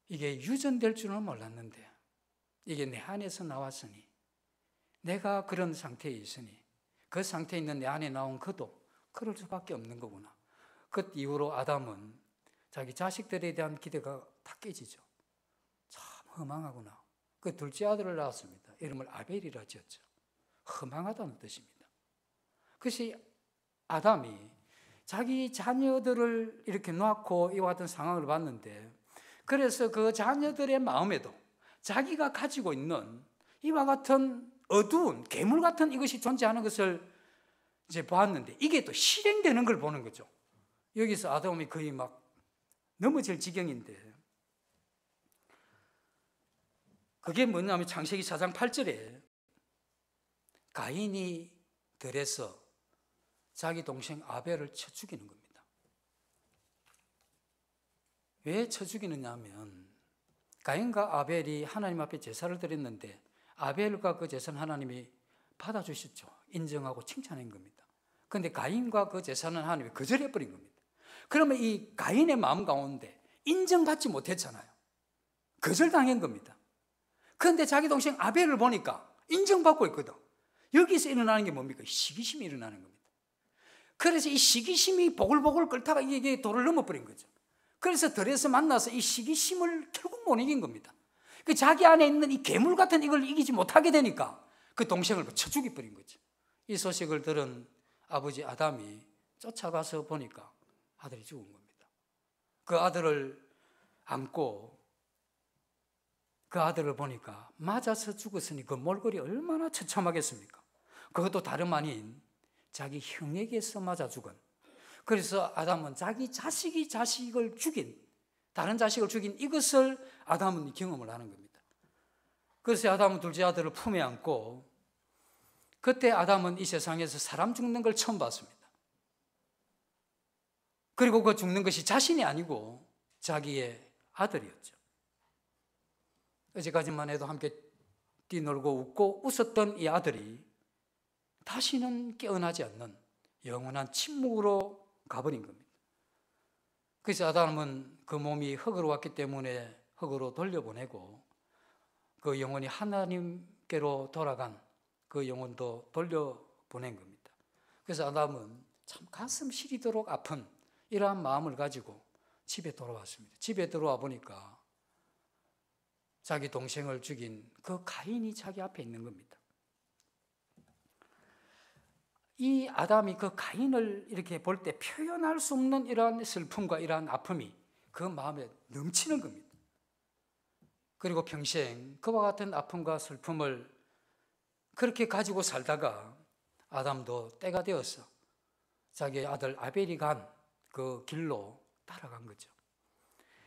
이게 유전될 줄은 몰랐는데 이게 내 안에서 나왔으니, 내가 그런 상태에 있으니 그 상태에 있는 내 안에 나온 그도 그럴 수밖에 없는 거구나. 그 이후로 아담은 자기 자식들에 대한 기대가 다 깨지죠. 참 허망하구나. 그 둘째 아들을 낳았습니다. 이름을 아벨이라 지었죠. 허망하다는 뜻입니다. 그것이 아담이 자기 자녀들을 이렇게 놓고 이와 같은 상황을 봤는데, 그래서 그 자녀들의 마음에도 자기가 가지고 있는 이와 같은 어두운 괴물 같은 이것이 존재하는 것을 이제 보았는데, 이게 또 실행되는 걸 보는 거죠. 여기서 아담이 거의 막 넘어질 지경인데, 그게 뭐냐면 창세기 4장 8절에 가인이 들에서 자기 동생 아벨을 쳐 죽이는 겁니다. 왜 쳐 죽이느냐 하면 가인과 아벨이 하나님 앞에 제사를 드렸는데 아벨과 그 제사는 하나님이 받아주셨죠. 인정하고 칭찬한 겁니다. 그런데 가인과 그 제사는 하나님이 거절해버린 겁니다. 그러면 이 가인의 마음 가운데 인정받지 못했잖아요. 거절당한 겁니다. 그런데 자기 동생 아벨을 보니까 인정받고 있거든. 여기서 일어나는 게 뭡니까? 시기심이 일어나는 겁니다. 그래서 이 시기심이 보글보글 끓다가 이게 도를 넘어버린 거죠. 그래서 들에서 만나서 이 시기심을 결국 못 이긴 겁니다. 그 자기 안에 있는 이 괴물 같은 이걸 이기지 못하게 되니까 그 동생을 쳐 죽여버린 거죠. 이 소식을 들은 아버지 아담이 쫓아가서 보니까 아들이 죽은 겁니다. 그 아들을 안고 그 아들을 보니까 맞아서 죽었으니 그 몰골이 얼마나 처참하겠습니까? 그것도 다름 아닌 자기 형에게서 맞아 죽은. 그래서 아담은 자기 자식이 자식을 죽인, 다른 자식을 죽인 이것을 아담은 경험을 하는 겁니다. 그래서 아담은 둘째 아들을 품에 안고 그때 아담은 이 세상에서 사람 죽는 걸 처음 봤습니다. 그리고 그 죽는 것이 자신이 아니고 자기의 아들이었죠. 어제까지만 해도 함께 뛰놀고 웃고 웃었던 이 아들이 다시는 깨어나지 않는 영원한 침묵으로 가버린 겁니다. 그래서 아담은 그 몸이 흙으로 왔기 때문에 흙으로 돌려보내고 그 영혼이 하나님께로 돌아간 그 영혼도 돌려보낸 겁니다. 그래서 아담은 참 가슴 시리도록 아픈 이러한 마음을 가지고 집에 돌아왔습니다. 집에 들어와 보니까 자기 동생을 죽인 그 가인이 자기 앞에 있는 겁니다. 이 아담이 그 가인을 이렇게 볼 때 표현할 수 없는 이러한 슬픔과 이러한 아픔이 그 마음에 넘치는 겁니다. 그리고 평생 그와 같은 아픔과 슬픔을 그렇게 가지고 살다가 아담도 때가 되어서 자기 아들 아벨이 간 그 길로 따라간 거죠.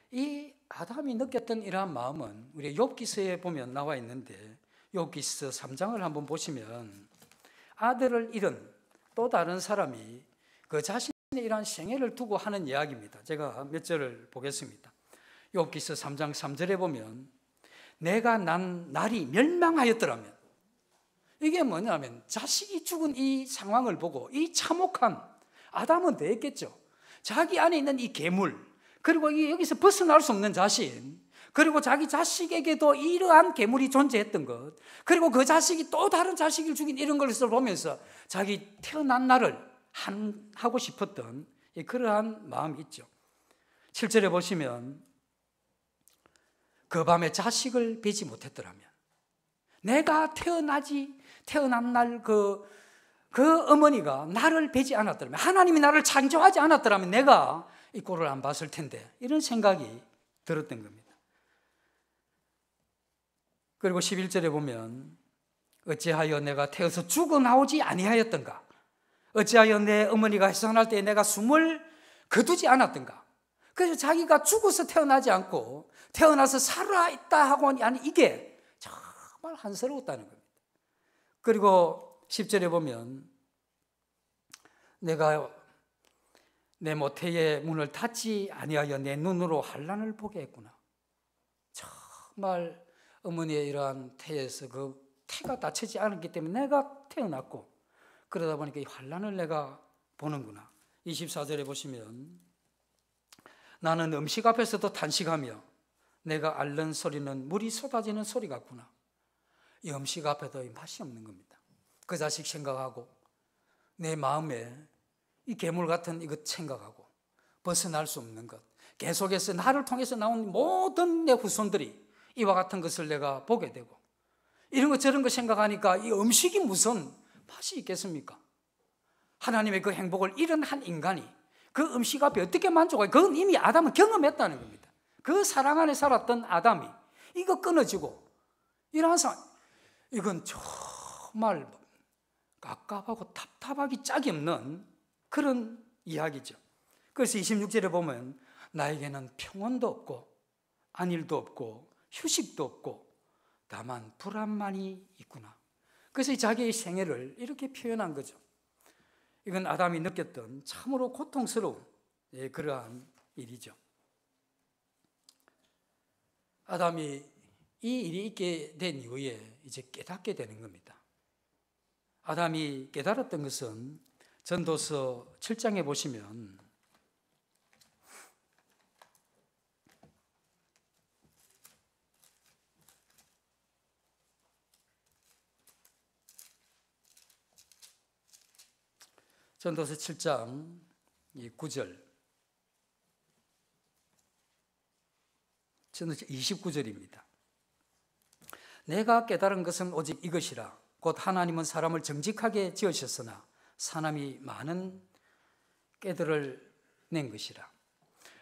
이 아담이 느꼈던 이러한 마음은 우리 욥기서에 보면 나와 있는데 욥기서 3장을 한번 보시면 아들을 잃은 또 다른 사람이 그 자신의 이러한 생애를 두고 하는 이야기입니다. 제가 몇 절을 보겠습니다. 욥기서 3장 3절에 보면 내가 난 날이 멸망하였더라면, 이게 뭐냐면 자식이 죽은 이 상황을 보고 이 참혹한 아담은 됐겠죠. 자기 안에 있는 이 괴물, 그리고 여기서 벗어날 수 없는 자신, 그리고 자기 자식에게도 이러한 괴물이 존재했던 것, 그리고 그 자식이 또 다른 자식을 죽인 이런 것을 보면서 자기 태어난 날을 하고 싶었던 그러한 마음이 있죠. 7절에 보시면 그 밤에 자식을 뵈지 못했더라면, 내가 태어난 날 그 어머니가 나를 뵈지 않았더라면, 하나님이 나를 창조하지 않았더라면 내가 이 꼴을 안 봤을 텐데, 이런 생각이 들었던 겁니다. 그리고 11절에 보면 어찌하여 내가 태어서 죽어나오지 아니하였던가, 어찌하여 내 어머니가 해산할 때 내가 숨을 거두지 않았던가. 그래서 자기가 죽어서 태어나지 않고 태어나서 살아있다 하고 아니, 이게 정말 한스러웠다는 겁니다. 그리고 10절에 보면 내가 내 모태의 문을 닫지 아니하여 내 눈으로 환난을 보게 했구나. 정말 어머니의 이러한 태에서 그 태가 닫히지 않았기 때문에 내가 태어났고, 그러다 보니까 이 환난을 내가 보는구나. 24절에 보시면 나는 음식 앞에서도 탄식하며 내가 앓는 소리는 물이 쏟아지는 소리 같구나. 이 음식 앞에도 맛이 없는 겁니다. 그 자식 생각하고 내 마음에 이 괴물 같은 이것 생각하고 벗어날 수 없는 것, 계속해서 나를 통해서 나온 모든 내 후손들이 이와 같은 것을 내가 보게 되고, 이런 것 저런 것 생각하니까 이 음식이 무슨 맛이 있겠습니까? 하나님의 그 행복을 잃은 한 인간이 그 음식 앞에 어떻게 만족해요? 그건 이미 아담은 경험했다는 겁니다. 그 사랑 안에 살았던 아담이 이거 끊어지고 이러한 상황, 이건 정말 깝깝하고 답답하기 짝이 없는 그런 이야기죠. 그래서 26절에 보면 나에게는 평온도 없고 안일도 없고 휴식도 없고 다만 불안만이 있구나. 그래서 자기의 생애를 이렇게 표현한 거죠. 이건 아담이 느꼈던 참으로 고통스러운 그러한 일이죠. 아담이 이 일이 있게 된 이후에 이제 깨닫게 되는 겁니다. 아담이 깨달았던 것은 전도서 7장에 보시면 전도서 7장 9절 29절입니다. 내가 깨달은 것은 오직 이것이라. 곧 하나님은 사람을 정직하게 지으셨으나 사람이 많은 깨들을 낸 것이라.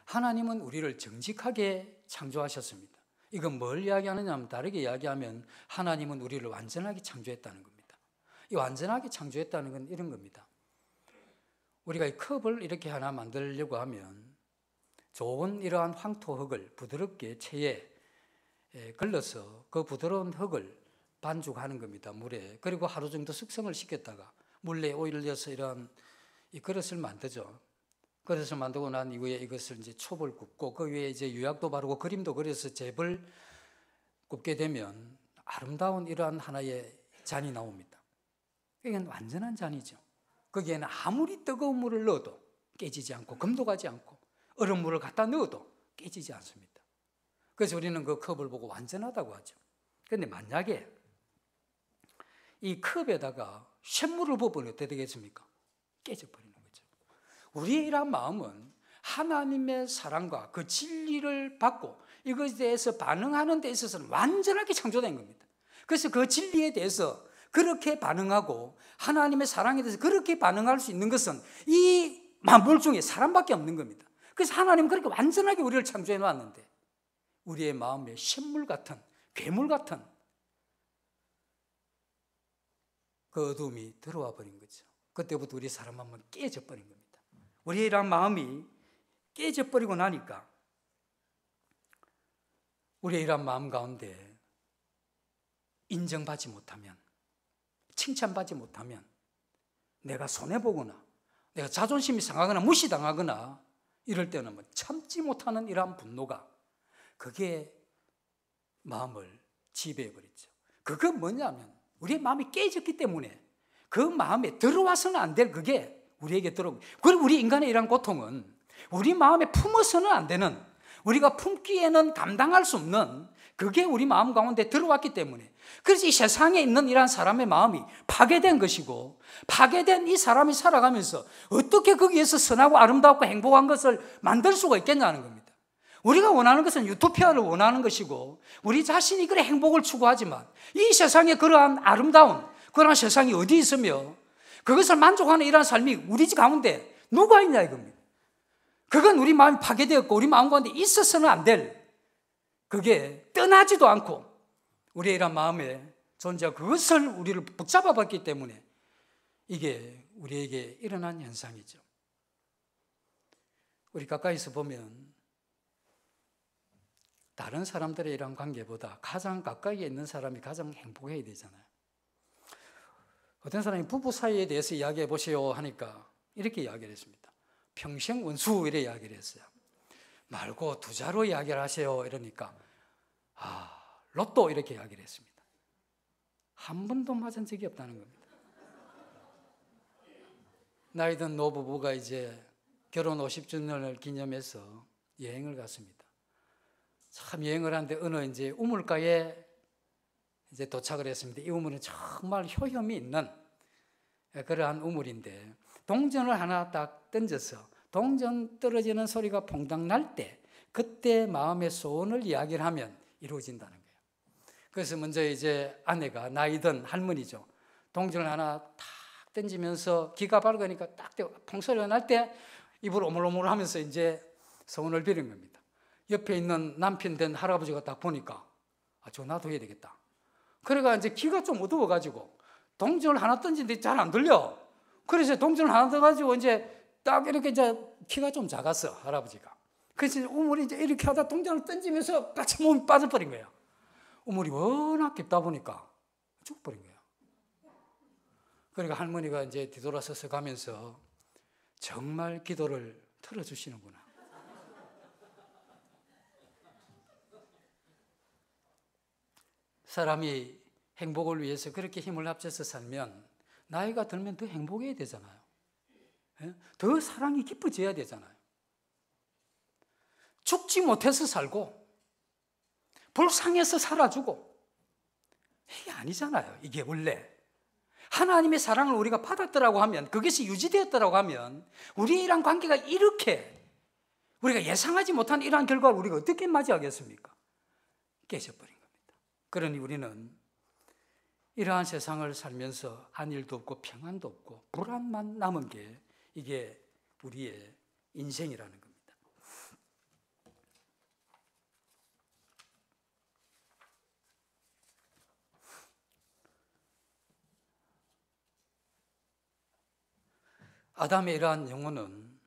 하나님은 우리를 정직하게 창조하셨습니다. 이건 뭘 이야기하느냐 하면, 다르게 이야기하면 하나님은 우리를 완전하게 창조했다는 겁니다. 이 완전하게 창조했다는 건 이런 겁니다. 우리가 이 컵을 이렇게 하나 만들려고 하면 좋은 이러한 황토흙을 부드럽게 체에 걸러서 그 부드러운 흙을 반죽하는 겁니다. 물에. 그리고 하루 정도 숙성을 시켰다가 물에 오일을 넣어서 이러한 이 그릇을 만들죠. 그릇을 만들고 난 이후에 이것을 이제 촉을 굽고 그 위에 이제 유약도 바르고 그림도 그려서 잽을 굽게 되면 아름다운 이러한 하나의 잔이 나옵니다. 이건 완전한 잔이죠. 거기에는 아무리 뜨거운 물을 넣어도 깨지지 않고 금도 가지 않고 얼음물을 갖다 넣어도 깨지지 않습니다. 그래서 우리는 그 컵을 보고 완전하다고 하죠. 그런데 만약에 이 컵에다가 쇳물을 부으면 어떻게 되겠습니까? 깨져버리는 거죠. 우리의 이러한 마음은 하나님의 사랑과 그 진리를 받고 이것에 대해서 반응하는 데 있어서는 완전하게 창조된 겁니다. 그래서 그 진리에 대해서 그렇게 반응하고 하나님의 사랑에 대해서 그렇게 반응할 수 있는 것은 이 만물 중에 사람밖에 없는 겁니다. 그래서 하나님은 그렇게 완전하게 우리를 창조해 놨는데 우리의 마음에 쇳물 같은, 괴물 같은 그 어둠이 들어와 버린 거죠. 그때부터 우리 사람 마음은 깨져 버린 겁니다. 우리의 이러한 마음이 깨져 버리고 나니까 우리의 이러한 마음 가운데 인정받지 못하면, 칭찬받지 못하면, 내가 손해보거나 내가 자존심이 상하거나 무시당하거나 이럴 때는 뭐 참지 못하는 이러한 분노가 그게 마음을 지배해버리죠. 그건 뭐냐면 우리의 마음이 깨졌기 때문에 그 마음에 들어와서는 안 될 그게 우리에게 들어오고, 그리고 우리 인간의 이러한 고통은 우리 마음에 품어서는 안 되는, 우리가 품기에는 감당할 수 없는 그게 우리 마음 가운데 들어왔기 때문에, 그래서 이 세상에 있는 이러한 사람의 마음이 파괴된 것이고, 파괴된 이 사람이 살아가면서 어떻게 거기에서 선하고 아름답고 행복한 것을 만들 수가 있겠냐는 겁니다. 우리가 원하는 것은 유토피아를 원하는 것이고 우리 자신이 그래 행복을 추구하지만 이 세상에 그러한 아름다운 그러한 세상이 어디 있으며 그것을 만족하는 이러한 삶이 우리 집 가운데 누가 있냐 이겁니다. 그건 우리 마음이 파괴되었고 우리 마음 가운데 있어서는 안 될, 그게 떠나지도 않고 우리의 이러한 마음에 존재하고 그것을 우리를 붙잡아 봤기 때문에 이게 우리에게 일어난 현상이죠. 우리 가까이서 보면 다른 사람들의 이런 관계보다 가장 가까이에 있는 사람이 가장 행복해야 되잖아요. 어떤 사람이 부부 사이에 대해서 이야기해 보세요 하니까 이렇게 이야기를 했습니다. 평생 원수 이래 이야기를 했어요. 말고 두자로 이야기를 하세요 이러니까 로또 이렇게 이야기를 했습니다. 한 번도 맞은 적이 없다는 겁니다. 나이든 노부부가 이제 결혼 50주년을 기념해서 여행을 갔습니다. 참 여행을 하는데 어느 이제 우물가에 이제 도착을 했습니다. 이 우물은 정말 효험이 있는 그러한 우물인데 동전을 하나 딱 던져서 동전 떨어지는 소리가 퐁당 날 때 그때 마음의 소원을 이야기를 하면 이루어진다는 거예요. 그래서 먼저 이제 아내가 나이든 할머니죠. 동전을 하나 탁 던지면서 기가 밝으니까 딱 퐁소리가 날 때 입을 오물오물 하면서 이제 소원을 빌은 겁니다. 옆에 있는 남편 된 할아버지가 딱 보니까 저 나도 해야 되겠다. 그래가 이제 귀가 좀 어두워가지고 동전을 하나 던지는데 잘 안 들려. 그래서 동전을 하나 던져가지고 이제 딱 이렇게 이제 키가 좀 작았어 할아버지가. 그래서 우물이 이제 이렇게 하다 동전을 던지면서 같이 몸이 빠져버린 거예요. 우물이 워낙 깊다 보니까 죽어버린 거예요. 그러니까 할머니가 이제 뒤돌아서서 가면서 정말 기도를 들어주시는구나. 사람이 행복을 위해서 그렇게 힘을 합쳐서 살면 나이가 들면 더 행복해야 되잖아요. 더 사랑이 깊어져야 되잖아요. 죽지 못해서 살고 불쌍해서 살아주고 이게 아니잖아요. 이게 원래 하나님의 사랑을 우리가 받았더라고 하면, 그것이 유지되었더라고 하면 우리랑 관계가 이렇게 우리가 예상하지 못한 이러한 결과를 우리가 어떻게 맞이하겠습니까? 깨져버린 겁니다. 그러니 우리는 이러한 세상을 살면서 안일도 없고 평안도 없고 불안만 남은 게 이게 우리의 인생이라는 겁니다. 아담의 이러한 영혼은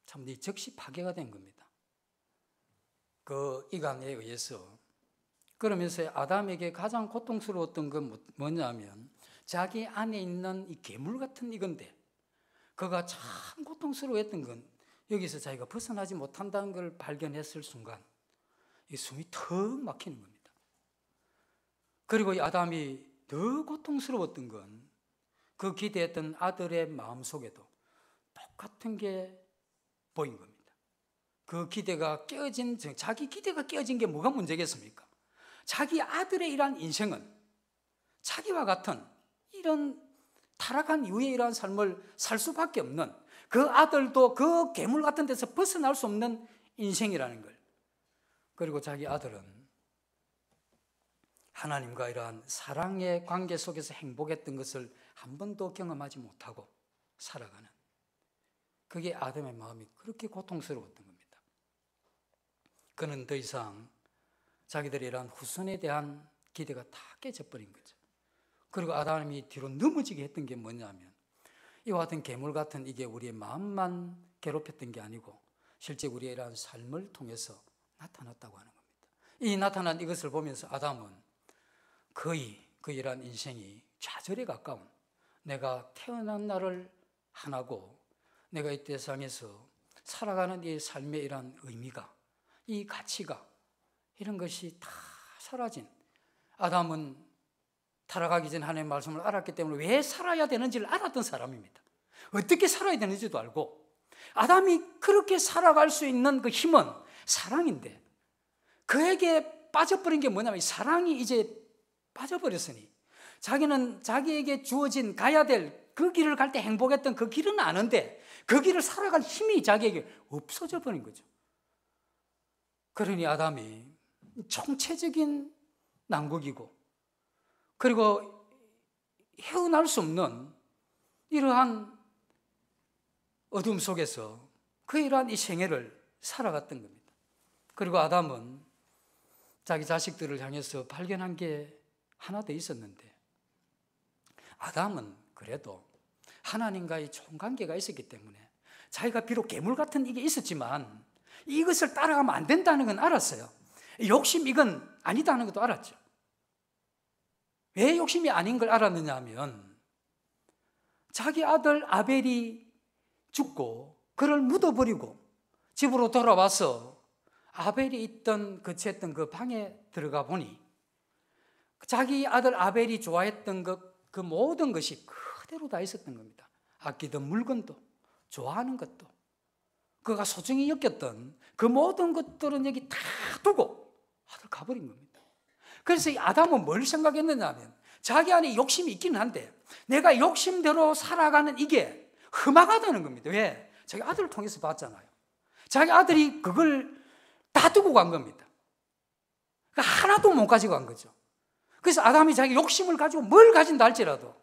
참 즉시 파괴가 된 겁니다. 그 이간에 의해서. 그러면서 아담에게 가장 고통스러웠던 건 뭐냐면 자기 안에 있는 이 괴물 같은 이건데, 그가 참 고통스러워했던 건 여기서 자기가 벗어나지 못한다는 걸 발견했을 순간 이 숨이 턱 막히는 겁니다. 그리고 이 아담이 더 고통스러웠던 건 그 기대했던 아들의 마음속에도 똑같은 게 보인 겁니다. 그 기대가 깨어진, 자기 기대가 깨어진 게 뭐가 문제겠습니까? 자기 아들의 이러한 인생은 자기와 같은 이런 타락한 이후에 이러한 삶을 살 수밖에 없는, 그 아들도 그 괴물 같은 데서 벗어날 수 없는 인생이라는 걸. 그리고 자기 아들은 하나님과 이러한 사랑의 관계 속에서 행복했던 것을 한 번도 경험하지 못하고 살아가는, 그게 아담의 마음이 그렇게 고통스러웠던 겁니다. 그는 더 이상 자기들의 이러한 후손에 대한 기대가 다 깨져버린 거죠. 그리고 아담이 뒤로 넘어지게 했던 게 뭐냐면 이와 같은 괴물 같은 이게 우리의 마음만 괴롭혔던 게 아니고 실제 우리의 이러한 삶을 통해서 나타났다고 하는 겁니다. 이 나타난 이것을 보면서 아담은 거의 그 이러한 인생이 좌절에 가까운, 내가 태어난 날을 하나고 내가 이 세상에서 살아가는 이 삶의 이러한 의미가, 이 가치가, 이런 것이 다 사라진, 아담은 타락하기 전 하나님의 말씀을 알았기 때문에 왜 살아야 되는지를 알았던 사람입니다. 어떻게 살아야 되는지도 알고, 아담이 그렇게 살아갈 수 있는 그 힘은 사랑인데 그에게 빠져버린 게 뭐냐면 사랑이 이제 빠져버렸으니 자기는 자기에게 주어진 가야 될 그 길을 갈 때 행복했던 그 길은 아는데 그 길을 살아갈 힘이 자기에게 없어져 버린 거죠. 그러니 아담이 총체적인 난국이고, 그리고 헤어날 수 없는 이러한 어둠 속에서 그 이러한 이 생애를 살아갔던 겁니다. 그리고 아담은 자기 자식들을 향해서 발견한 게 하나 더 있었는데, 아담은 그래도 하나님과의 좋은 관계가 있었기 때문에 자기가 비록 괴물 같은 이게 있었지만 이것을 따라가면 안 된다는 건 알았어요. 욕심 이건 아니다는 것도 알았죠. 왜 욕심이 아닌 걸 알았느냐 하면 자기 아들 아벨이 죽고 그를 묻어버리고 집으로 돌아와서 아벨이 있던 거치했던 그 방에 들어가 보니 자기 아들 아벨이 좋아했던 그 모든 것이 그대로 다 있었던 겁니다. 아끼던 물건도, 좋아하는 것도, 그가 소중히 여겼던 그 모든 것들은 여기 다 두고 아들 가버린 겁니다. 그래서 이 아담은 뭘 생각했느냐 하면 자기 안에 욕심이 있기는 한데 내가 욕심대로 살아가는 이게 험악하다는 겁니다. 왜? 자기 아들을 통해서 봤잖아요. 자기 아들이 그걸 다 두고 간 겁니다. 그러니까 하나도 못 가지고 간 거죠. 그래서 아담이 자기 욕심을 가지고 뭘 가진다 할지라도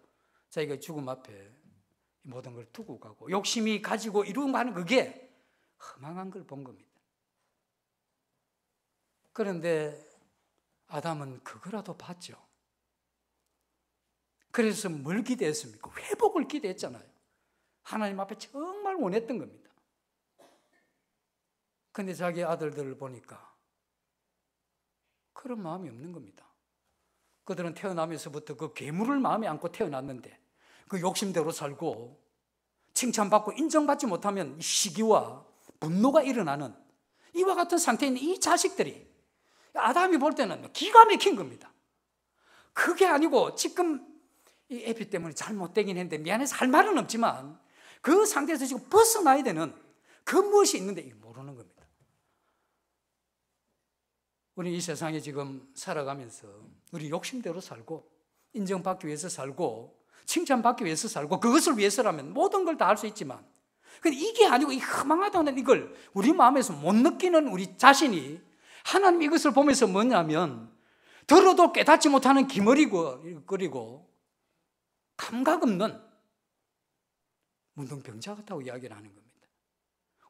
자기가 죽음 앞에 모든 걸 두고 가고 욕심이 가지고 이루어가는 그게 험악한 걸 본 겁니다. 그런데 아담은 그거라도 봤죠. 그래서 뭘 기대했습니까? 회복을 기대했잖아요. 하나님 앞에 정말 원했던 겁니다. 그런데 자기 아들들을 보니까 그런 마음이 없는 겁니다. 그들은 태어나면서부터 그 괴물을 마음에 안고 태어났는데 그 욕심대로 살고 칭찬받고 인정받지 못하면 시기와 분노가 일어나는 이와 같은 상태에 있는 이 자식들이 아담이 볼 때는 기가 막힌 겁니다. 그게 아니고 지금 이 에피 때문에 잘못되긴 했는데 미안해서 할 말은 없지만 그 상태에서 지금 벗어나야 되는 그 무엇이 있는데 이거 모르는 겁니다. 우리 이 세상에 지금 살아가면서 우리 욕심대로 살고 인정받기 위해서 살고 칭찬받기 위해서 살고 그것을 위해서라면 모든 걸 다 할 수 있지만 근데 이게 아니고 이 허망하다는 이걸 우리 마음에서 못 느끼는 우리 자신이 하나님 이것을 보면서 뭐냐면 들어도 깨닫지 못하는 기머리고 감각 없는 문둥병자 같다고 이야기를 하는 겁니다.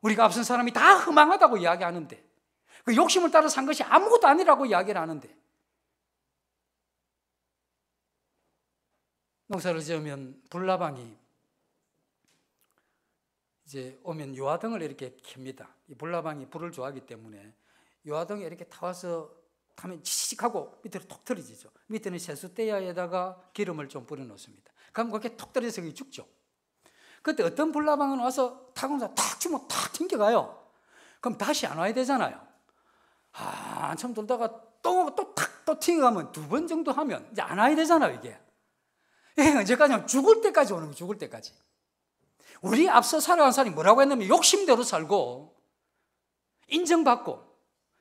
우리가 앞선 사람이 다 허망하다고 이야기하는데 그 욕심을 따라 산 것이 아무것도 아니라고 이야기를 하는데 농사를 지으면 불나방이 이제 오면 유화등을 이렇게 켭니다. 이 불나방이 불을 좋아하기 때문에 유화등에 이렇게 타와서 타면 지직하고 밑으로 톡 떨어지죠. 밑에는 세숫대야에다가 기름을 좀 뿌려 놓습니다. 그럼 그렇게 톡 떨어져서 죽죠. 그때 어떤 불나방은 와서 타고서 탁 치면 탁 튕겨가요. 그럼 다시 안 와야 되잖아요. 한참 돌다가 또 튕겨가면 2번 정도 하면 이제 안 와야 되잖아요, 이게. 언제까지? 죽을 때까지 오는 거예요, 죽을 때까지. 우리 앞서 살아간 사람이 뭐라고 했냐면 욕심대로 살고 인정받고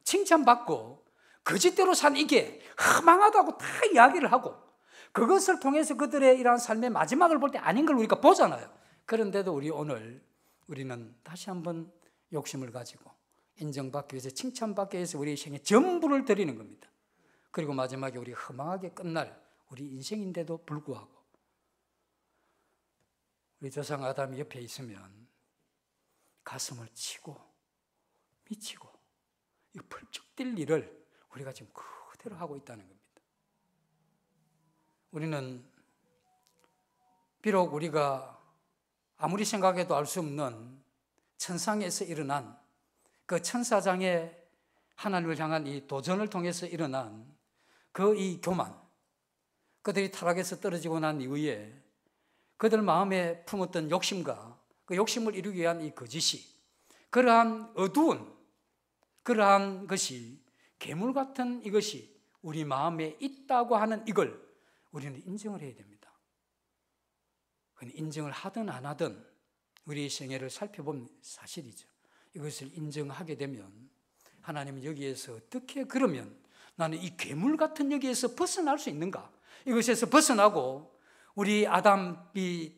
칭찬받고 거짓대로 산 이게 허망하다고 다 이야기를 하고 그것을 통해서 그들의 이러한 삶의 마지막을 볼 때 아닌 걸 우리가 보잖아요. 그런데도 우리는 다시 한번 욕심을 가지고 인정받기 위해서 칭찬받기 위해서 우리 인생에 전부를 드리는 겁니다. 그리고 마지막에 우리 허망하게 끝날 우리 인생인데도 불구하고 우리 조상 아담이 옆에 있으면 가슴을 치고 미치고 이 펄쩍 뛸 일을 우리가 지금 그대로 하고 있다는 겁니다. 우리는 비록 우리가 아무리 생각해도 알 수 없는 천상에서 일어난 그 천사장의 하나님을 향한 이 도전을 통해서 일어난 그 이 교만, 그들이 타락해서 떨어지고 난 이후에 그들 마음에 품었던 욕심과 그 욕심을 이루기 위한 이 거짓이 그러한 어두운 그러한 것이 괴물 같은 이것이 우리 마음에 있다고 하는 이걸 우리는 인정을 해야 됩니다. 인정을 하든 안 하든 우리의 생애를 살펴보면 사실이죠. 이것을 인정하게 되면 하나님은 여기에서 어떻게 그러면 나는 이 괴물 같은 여기에서 벗어날 수 있는가? 이것에서 벗어나고 우리 아담이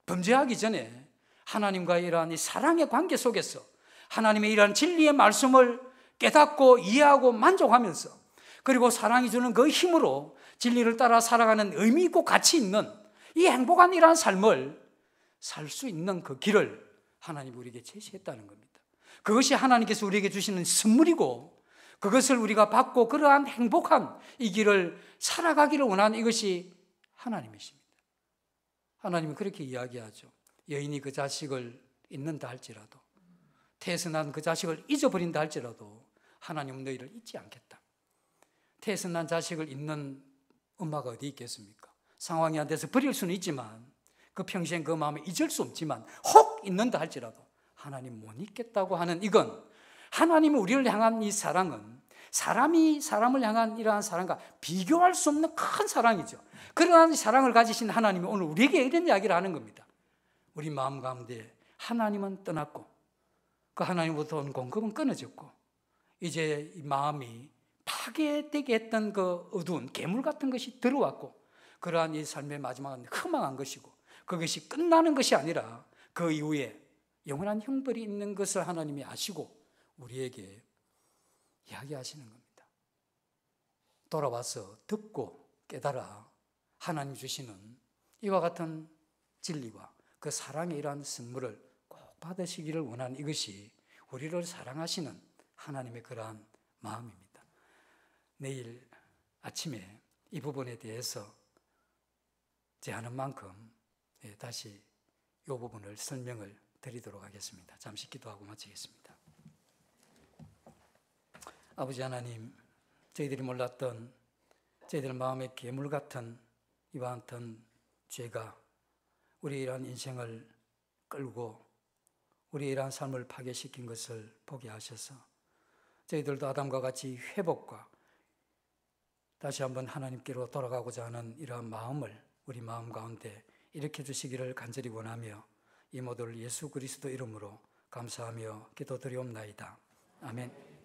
범죄하기 전에 하나님과의 이러한 이 사랑의 관계 속에서 하나님의 이러한 진리의 말씀을 깨닫고 이해하고 만족하면서 그리고 사랑이 주는 그 힘으로 진리를 따라 살아가는 의미 있고 가치 있는 이 행복한 이러한 삶을 살 수 있는 그 길을 하나님이 우리에게 제시했다는 겁니다. 그것이 하나님께서 우리에게 주시는 선물이고 그것을 우리가 받고 그러한 행복한 이 길을 살아가기를 원하는 이것이 하나님이십니다. 하나님은 그렇게 이야기하죠. 여인이 그 자식을 잊는다 할지라도 태어난 그 자식을 잊어버린다 할지라도 하나님은 너희를 잊지 않겠다. 태어난 자식을 잊는 엄마가 어디 있겠습니까? 상황이 안 돼서 버릴 수는 있지만 그 평생 그 마음에 잊을 수 없지만 혹 잊는다 할지라도 하나님 못 잊겠다고 하는 이건 하나님이 우리를 향한 이 사랑은 사람이 사람을 향한 이러한 사랑과 비교할 수 없는 큰 사랑이죠. 그러한 사랑을 가지신 하나님이 오늘 우리에게 이런 이야기를 하는 겁니다. 우리 마음 가운데 하나님은 떠났고 그 하나님부터 온 공급은 끊어졌고 이제 이 마음이 파괴되게 했던 그 어두운 괴물 같은 것이 들어왔고 그러한 이 삶의 마지막은 허망한 것이고 그것이 끝나는 것이 아니라 그 이후에 영원한 형벌이 있는 것을 하나님이 아시고 우리에게 이야기하시는 겁니다. 돌아와서 듣고 깨달아 하나님 주시는 이와 같은 진리와 그 사랑의 이러한 선물을 꼭 받으시기를 원하는 이것이 우리를 사랑하시는 하나님의 그러한 마음입니다. 내일 아침에 이 부분에 대해서 제하는 만큼 다시 이 부분을 설명을 드리도록 하겠습니다. 잠시 기도하고 마치겠습니다. 아버지 하나님, 저희들이 몰랐던 저희들 마음의 괴물 같은 이와 같은 죄가 우리 이러한 인생을 끌고 우리 이러한 삶을 파괴시킨 것을 보게 하셔서 저희들도 아담과 같이 회복과 다시 한번 하나님께로 돌아가고자 하는 이러한 마음을 우리 마음 가운데 일으켜 주시기를 간절히 원하며 이 모두를 예수 그리스도 이름으로 감사하며 기도드리옵나이다. 아멘.